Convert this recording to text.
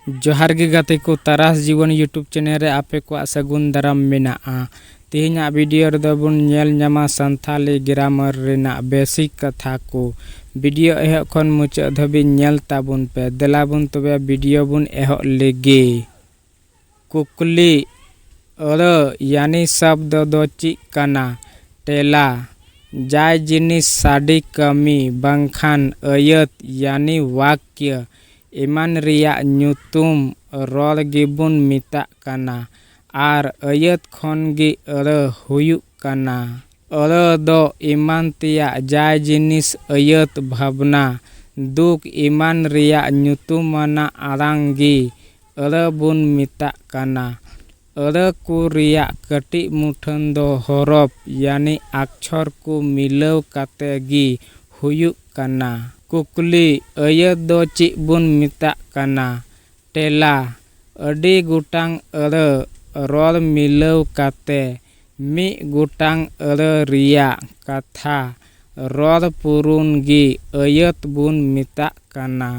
जोहार गे गाते को तरास जीवन यूट्यूब चैनल रे आपे को सगुन दाराम मेनाआ। तेहना वीडियो रे बन नेल ᱧᱟᱢᱟ संथाली ग्रामर रेना बेसिक कथा को वीडियो एह खन मुचाद धाबी नेल ताबुन पे देलाबुन तबे वीडियो बुन एह लेगे। कुकली अर यानी शब्द दो चिक काना टेला जाय जिनिस साडी कमी बंखान अयत यानी वाक्य इमान रिया ᱧᱩᱛᱩᱢ रॉल गिबुन मिता काना आर अयत खन गे अर हुयुक काना। अर दो इमान तिया जाय जिनिस अयत भावना दुख इमान रिया ᱧᱩᱛᱩᱢᱟना आरांग गे अर बुन मिता काना। अर को रिया कटी मुठन दो हरफ यानी अक्षर को मिलाव काते गे हुयुक काना। कुकली अयत दो चिक बुन मिता काना टेला अडी गोटांग अर रॉल मिलाव काते मी गोटांग अर रिया कथा रॉल पुरुन गे अयत बुन मिता काना।